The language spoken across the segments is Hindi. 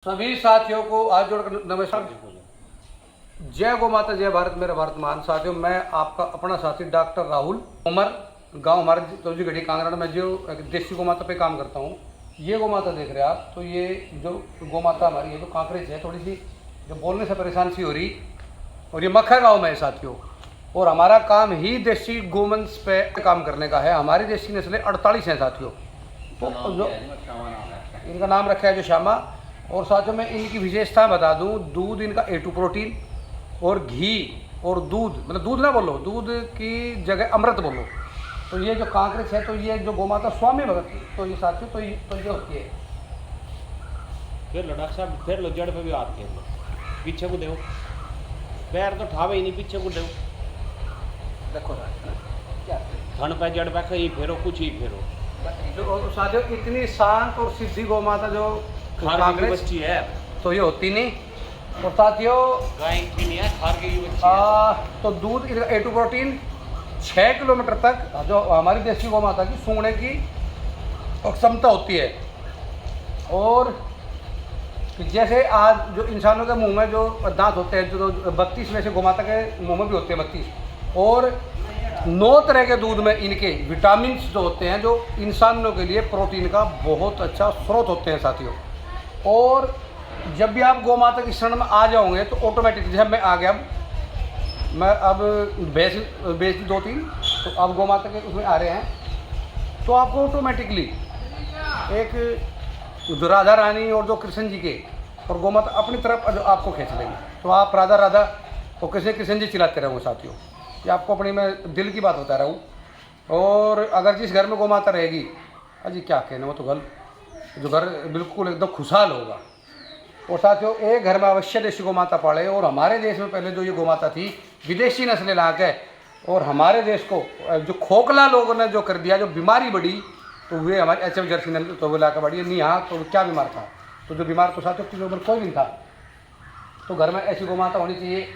सभी साथियों को आज जोड़कर नमस्कार। जय गौ माता, जय भारत मेरा भारत महान। साथियों, मैं आपका अपना साथी डॉक्टर राहुल उमर, गांव हमारे तोजी गढ़ी कांगड़ा में जो देसी गौ माता पे काम करता हूँ। ये गौ माता देख रहे हैं आप, तो ये जो गौ माता हमारी है जो कांकरेज है, थोड़ी सी जो बोलने से परेशान सी हो रही, और ये मखर गाँव में है साथियों। और हमारा काम ही देसी गोवंश पे काम करने का है। हमारी देसी नस्लें 48 हैं साथियों। तो जो इनका नाम रखा है जो श्यामा। और साथियों मैं इनकी विशेषता बता दूं, दूध इनका A2 प्रोटीन और घी और दूध, मतलब दूध ना बोलो, दूध की जगह अमृत बोलो। तो ये जो कांकरेज है, तो ये जो गौ माता स्वामी भगत, तो ये साथियों तो ये होती है। फिर लो डॉक्टर साहब, फिर लो जड़ पे भी हाथ फेर लो, पीछे को दो, पैर तो ठावे ही नहीं, पीछे को दो। देखो क्या थन पे जड़ पे कहीं फेरो, कुछ ही फेरो। जो साथियों इतनी शांत और सिद्धि गौ माता जो खार की बच्ची है, तो ये होती नहीं। और साथियों गाय की नहीं है, खार की बच्ची है। तो दूध इनका A2 प्रोटीन 6 किलोमीटर तक जो हमारी देसी गौ माता की सूंघने की क्षमता होती है। और जैसे आज जो इंसानों के मुंह में जो दांत होते हैं, जो 32 में से गौ माता के मुंह में भी होते हैं 32। और 9 तरह के दूध में इनके विटामिन जो होते हैं, जो इंसानों के लिए प्रोटीन का बहुत अच्छा स्रोत होते हैं साथियों। और जब भी आप गौ माता की शरण में आ जाओगे तो ऑटोमेटिक, जैसे मैं आ गया, मैं अब भैंस बेच दी 2-3, तो अब गौ माता के उसमें आ रहे हैं, तो आपको ऑटोमेटिकली एक जो राधा रानी और जो कृष्ण जी के और गौ माता अपनी तरफ जो आपको खींच लेंगे, तो आप राधा राधा और कृष्ण जी चिल्लाते रहोगे साथियों। ये आपको अपनी मैं दिल की बात बता रहा हूँ। और अगर जिस घर में गौ माता रहेगी, अजी क्या कहना, वो तो घर बिल्कुल एकदम खुशहाल होगा। और साथियों एक घर में अवश्य देशी गौ माता पाले। और हमारे देश में पहले जो ये गौ माता थी, विदेशी नस्लें ला के, और हमारे देश को जो खोखला लोगों ने जो कर दिया, जो बीमारी बढ़ी, तो वे हमारे HF जर्सी ने तो वो ला के बढ़ी। नहीं हाँ, तो क्या बीमार था, तो जो बीमार तो साथियों किसी ऊपर कोई नहीं था। तो घर में ऐसी गौ माता होनी चाहिए।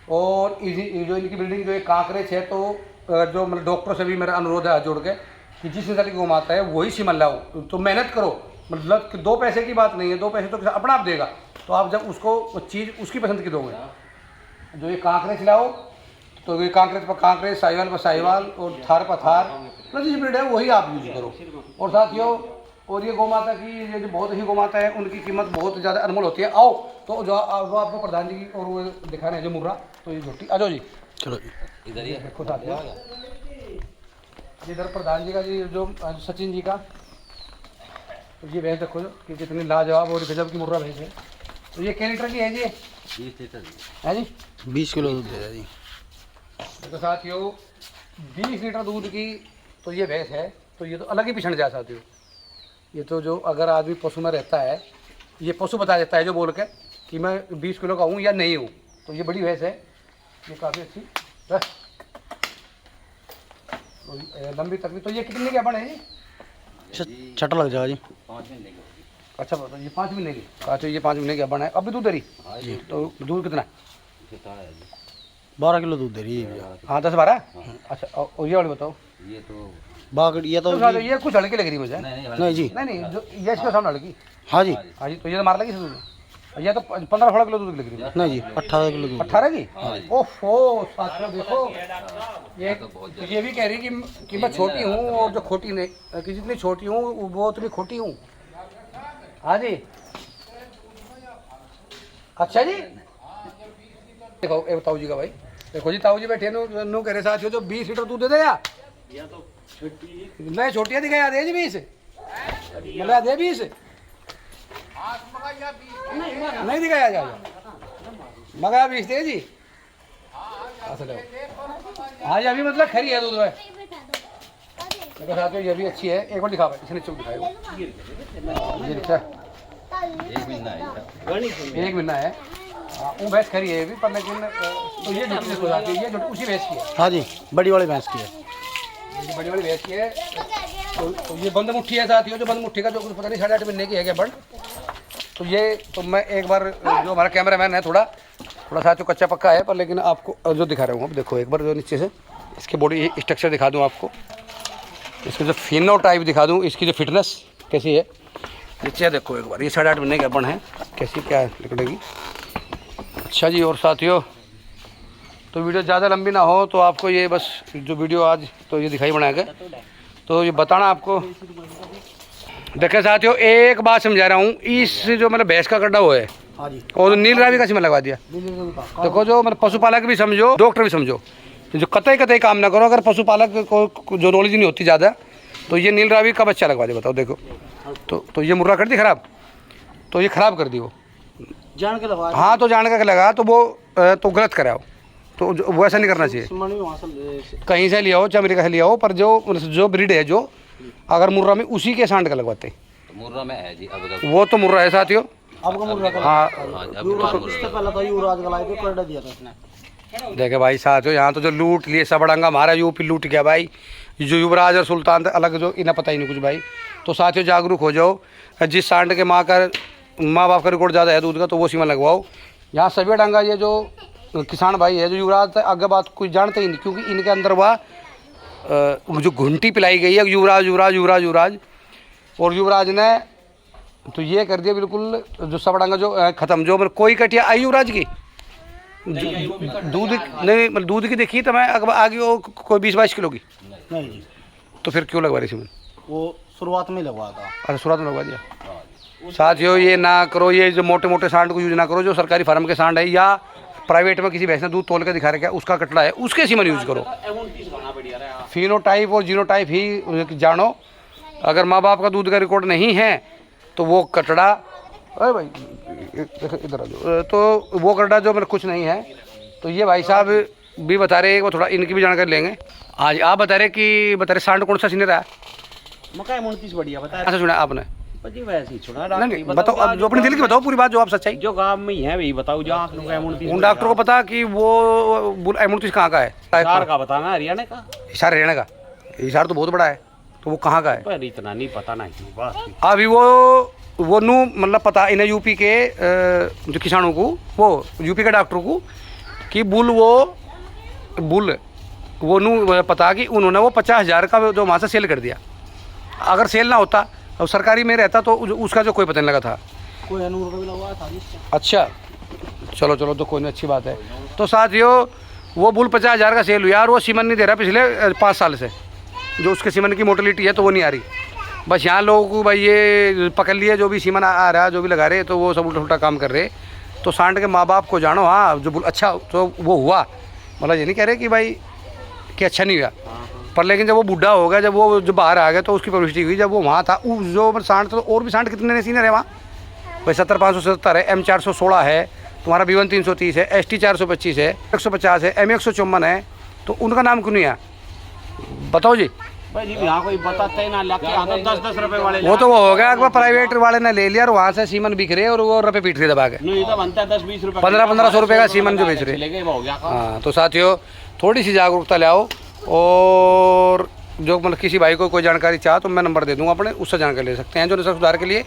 और जो इनकी बिल्डिंग जो एक कांकरेज है, तो जो मतलब डॉक्टरों से भी मेरा अनुरोध है हाथ जोड़ के कि जिस नस्ल की गौ माता है वही सीमन लाओ। तो मेहनत करो, मतलब कि 2 पैसे की बात नहीं है, 2 पैसे तो अपना आप देगा। तो आप जब उसको चीज़ उसकी पसंद की दोगे, जो ये कांकरेज लाओ, तो ये कांकरेज पर कांकरेज, साहिवाल पर साहिवाल और थार पर थार, मतलब जिस ब्रीड है वही आप यूज करो। और साथियों और ये गौ माता की ये जो बहुत ही गौ माता है, उनकी कीमत बहुत ज़्यादा अनमोल होती है। आओ तो जो वो आपको प्रधान जी की और वो दिखा रहे हैं जो मुर्रा, तो ये झोटी आ जाओ जी, चलो इधर ही देखो साथियों। इधर प्रधान जी का जी जो सचिन जी का, तो ये भैंस देखो कि कितनी लाजवाब और गजब की मुर्रा भैंस है। तो ये क्या लीटर की है जी? 20 लीटर है जी, 20 किलो दूध देगा जी। तो साथियों 20 लीटर दूध की तो ये भैंस है। तो ये तो अलग ही पिछड़ जाए साथियों। ये तो जो अगर आदमी पशु में रहता है, ये पशु बता देता है जो बोल के कि मैं 20 किलो का हूँ या नहीं हूँ। तो ये बड़ी भैंस है, ये काफ़ी अच्छी लंबी तकलीफ। तो ये कितने के बने जी? छटा लग जाएगा जी। 5 महीने की। अच्छा बताओ, ये 5 महीने की। अच्छा ये 5 महीने की बना है, अभी दूध दे रही जी। तो दूध कितना? 12 किलो दूध दे रही है। हाँ 10-12। अच्छा और ये वाली बताओ? ये तो बागड़, ये तो ये कुछ हल्की लग रही मुझे। नहीं जी, नहीं जो ये इसके सामने हल्की। हाँ जी, हाँ जी। तो ये तो मार लगी इस दूध, ये तो 15-16 किलो दूध लग रही है। नहीं जी, 18 किलो दूध। 18 की? ओफो साथियों देखो, ये भी कह रही कि मैं छोटी हूँ, और जो खोटी नहीं, कि जितनी छोटी हूँ वो उतनी खोटी हूँ। हाँ जी। अच्छा जी, देखो एक ताऊ जी का भाई, देखो जी ताऊ जी बैठे नो कह रहे साथियों जो 20 लीटर दूध दे दे या नहीं, छोटियाँ दिखाया दे जी 20, मतलब दे 20 नहीं दिखाया जाए, मगर 20 दे जी। हाँ जी अभी मतलब खरी है दूध में। देखो साथियों ये भी अच्छी है, एक बार दिखा भाई, इसने चुप दिखाया ये दिखा, 1 महीना है। हाँ वो भैंस खरी है ये भी, पर लेकिन तो ये झुटी देखो साथियों, ये झुटी उसी भैंस की है। हाँ जी, बड़ी वाली भैंस की है, ये बड़ी वाली भैंस की है। तो ये बंद मुट्ठी है साथियों, जो बंद मुट्ठी का जो कुछ पता नहीं 8.5 महीने की है क्या बंद। तो ये तो मैं एक बार जो हमारा कैमरामैन है थोड़ा साथियों कच्चा पक्का है, पर लेकिन आपको जो दिखा रहा हूँ, अब देखो एक बार जो नीचे से इसकी बॉडी स्ट्रक्चर दिखा दूँ आपको, इसके जो फिनो टाइप दिखा दूँ, इसकी जो फिटनेस कैसी है। नीचे देखो एक बार, ये 8.5 महीने के अपन है, कैसी क्या निकलेगी। अच्छा जी, और साथियों तो वीडियो ज़्यादा लंबी ना हो तो आपको ये बस जो वीडियो आज तो ये दिखाई बनाएगा, तो ये बताना आपको। देखे साथियों, एक बात समझा रहा हूँ, इस जो मतलब भैंस का गड्ढा वो है हाँ जी, और नील रावी का सीमा लगवा दिया। देखो जो मतलब पशुपालक भी समझो, डॉक्टर भी समझो, जो कतई काम ना करो। अगर पशुपालक को जो नॉलेज नहीं होती ज़्यादा, तो ये नील रावी का बच्चा लगवा दे। बताओ देखो, तो ये मुर्रा कर दी खराब, तो ये खराब कर दी वो जान के लगा। हाँ, तो जान के लगा तो वो तो गलत कराओ, तो वो ऐसा नहीं करना चाहिए। कहीं से लिया हो, चाहे अमेरिका से लिया हो, पर जो ब्रीड है, जो अगर मुर्रा में उसी के सांड का लगवाते, मुर्रा में है जी अब वो तो मुर्रा है साथियों। आपका मुर्रा का हाँ इससे पहले तो युवराज का लाए थे, कर दिया था इसने। देखे भाई साथियों, यहाँ तो जो लूट लिए सब अड़ंगा, हमारा यूपी लूट गया भाई। जो युवराज और सुल्तान थे अलग, जो इन्हें पता ही नहीं कुछ भाई। तो साथियों जागरूक हो जाओ, जिस सांड के माँ बाप का रिकॉर्ड ज़्यादा है दूध का, तो वो सीमा लगवाओ। यहाँ सभी अड़ंगा ये जो किसान भाई है, जो युवराज आगे बात कुछ जानते ही नहीं, क्योंकि इनके अंदर वह जो घुंटी पिलाई गई है, युवराज युवराज युवराज युवराज, और युवराज ने तो ये कर दिया बिल्कुल जो सब अड़ंगा जो ख़त्म। जो मतलब कोई कटिया आई युवराज की दूध नहीं, मतलब दूध की देखी तो मैं आगे वो कोई 20-22 किलो की, नहीं जी, तो फिर क्यों लगवा रही सीमन? वो शुरुआत में लगवा था। अच्छा, शुरुआत में लगवा दिया। साथियों ये ना करो, ये जो मोटे मोटे सांड को यूज ना करो। जो सरकारी फार्म के सांड है या प्राइवेट में किसी भैंस ने दूध तोल के दिखा रखा है, उसका कटड़ा है, उसके सीमन यूज करो। फिनोटाइप और जीनोटाइप ही जानो। अगर माँ बाप का दूध का रिकॉर्ड नहीं है तो वो कटड़ा, अरे भाई इधर आ जाओ, तो वो कटड़ा जो मतलब कुछ नहीं है। तो ये भाई साहब भी बता रहे, वो थोड़ा इनकी भी जानकारी लेंगे। आज आप बता रहे सांड कौन सा सीनियर है? मकाई 29 बढ़िया बताया। ऐसा सुना आपने? जी वैसे ही सुना। नहीं बताओ, अब जो अपने दिल की बताओ पूरी बात, जो आप सच्चाई जो गांव में ही है वही बताओ। जो आँख में उन डॉक्टर को पता कि वो M29 कहाँ का है? हिसार का बताना, हरियाणा का। हिसार हरियाणा का? हिसार तो बहुत बड़ा है, तो वो कहाँ का है? पर इतना नहीं पता ना क्यों बात। अभी वो नू मतलब पता इन्हें यूपी के जो किसानों को, वो यूपी के डॉक्टर को कि बुल वो नू पता कि उन्होंने वो 50,000 का जो वहाँ से सेल कर दिया। अगर सेल ना होता और सरकारी में रहता तो उसका जो कोई पता नहीं लगा था। कोई अनूर का भी लगवाया था जिसका। अच्छा चलो तो कोई नहीं, अच्छी बात है। तो साथियों वो बुल 50,000 का सेल हुआ और वो सीमन नहीं दे रहा पिछले 5 साल से। जो उसके सीमन की मोटिलिटी है तो वो नहीं आ रही। बस यहाँ लोगों को भाई ये पकड़ लिए, जो भी सीमन आ रहा है, जो भी लगा रहे, तो वो सब उल्टा उल्टा काम कर रहे। तो सांड के माँ बाप को जानो, हाँ जो बुल अच्छा तो वो हुआ, मतलब ये नहीं कह रहे कि भाई कि अच्छा नहीं हुआ, पर लेकिन जब वो बूढ़ा हो गया, जब वो जो बाहर आ गया तो उसकी पब्लिसिटी हुई। जब वो वहाँ था जो सांड था, तो और भी सांड कितने सीनियर है वहाँ भाई? 70-577 है, M416 है, तुम्हारा B1 330 है, ST 425 है, 150 है, M 154 है, तो उनका नाम क्यों नहीं है? बताओ जी। भाई जी यहाँ कोई बताते ही ना, लाके यहाँ तो 10-10 रुपए वाले। वो तो वो हो गया, अगर प्राइवेट वाले ने ले लिया और वहाँ से सीमन बिक रहे और वो रुपये पीट रहे दबा के। नहीं तो बनता है 10-20 रुपए, 1500 रुपये का सीमन जो बेच रहे। लेके वो हो गया। हाँ, तो साथियों थोड़ी सी जागरूकता ले आओ, और जो मतलब किसी भाई को कोई जानकारी चाह तो मैं नंबर दे दूंगा अपने, उससे जानकारी ले सकते हैं। जो नस्ल सुधार के लिए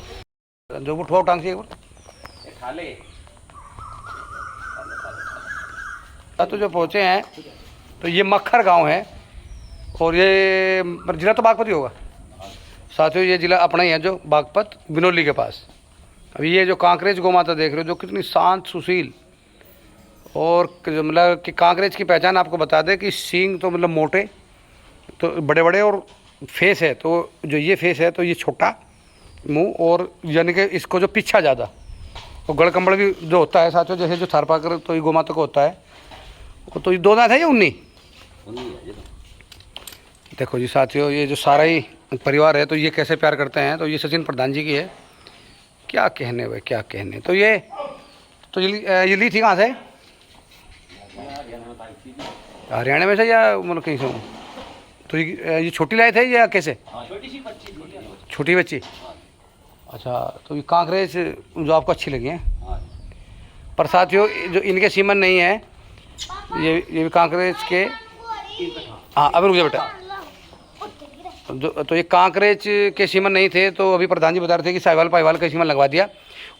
जो उठवाओ टांग से एक बार। तो जो पहुँचे हैं तो ये मक्खर गांव है, और ये जिला तो बागपत ही होगा साथियों। ये जिला अपना ही है जो बागपत बिनौली के पास। अभी ये जो कांकरेज गौ माता देख रहे हो, जो कितनी शांत सुशील, और मतलब कि कांकरेज की पहचान आपको बता दें कि सींग तो मतलब मोटे तो बड़े बड़े, और फेस है तो जो ये फेस है तो ये छोटा मुंह, और यानी कि इसको जो पीछा ज़्यादा, और गड़ कंबल भी जो होता है साथियों, जैसे जो थारपाकर तो ये गौ माता को होता है, तो ये 2 दांत है या 19? देखो जी साथियों, ये जो सारा ही परिवार है तो ये कैसे प्यार करते हैं। तो ये सचिन प्रधान जी की है, क्या कहने भाई क्या कहने। तो ये ली थी कहाँ से? हरियाणा में से या मतलब कहीं से? तो ये छोटी लाए थे या कैसे? छोटी बच्ची। अच्छा, तो ये कांकरेज जो आपको अच्छी लगी है, पर साथियों जो इनके सीमन नहीं है, ये भी कांकरेज के। हाँ अभी रुक जा बेटा। तो ये कांकरेज के सीमन नहीं थे, तो अभी प्रधान जी बता रहे थे कि साहिवाल पाहिवाल का सीमन लगवा दिया।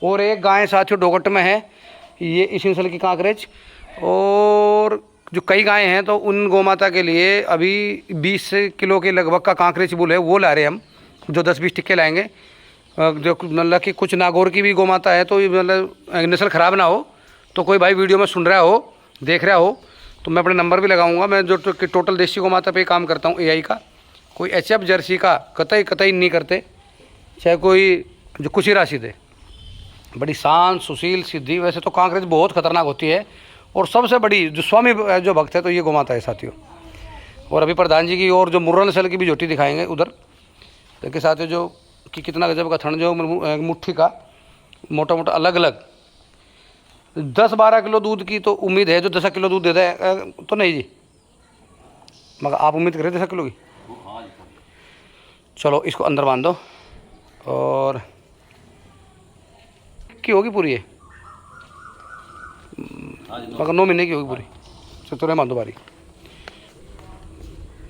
और एक गाय साथियों डोगट में है, ये इस नस्ल की कांकरेज। और जो कई गायें हैं तो उन गौ माता के लिए अभी 20 किलो के लगभग का कांकरेज बुल है, वो ला रहे हम, जो 10-20 टिक्के लाएंगे। जो मतलब कि कुछ नागौर की भी गौ माता है, तो ये मतलब नस्ल ख़राब ना हो, तो कोई भाई वीडियो में सुन रहा हो, देख रहा हो, तो मैं अपने नंबर भी लगाऊंगा। मैं जो टोटल देसी गौ माता पे काम करता हूँ AI का, कोई HF जर्सी का कतई नहीं करते, चाहे कोई जो कुछ ही राशि दे। बड़ी शांत सुशील सिद्धि, वैसे तो कांकरेज बहुत खतरनाक होती है, और सबसे बड़ी जो स्वामी जो भक्त है तो ये गौ माता है साथियों। और अभी प्रधान जी की और जो मुर्रा नस्ल की भी झोटी दिखाएंगे उधर। देखिए साथियों जो कि कितना गजब का थन, जो मुट्ठी का मोटा मोटा अलग अलग 10-12 किलो दूध की तो उम्मीद है, जो 10 किलो दूध देता है तो नहीं जी, मगर आप उम्मीद करें 10 किलो की। चलो इसको अंदर बांध दो, और की होगी पूरी है, मगर 9 महीने की होगी पूरी। तो बांधो बारी।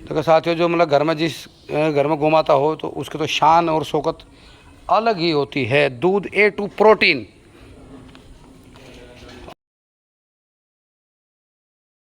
देखो साथियों जो मतलब घर में जिस घर में गौ माता हो तो उसकी तो शान और शौकत अलग ही होती है। दूध A2 प्रोटीन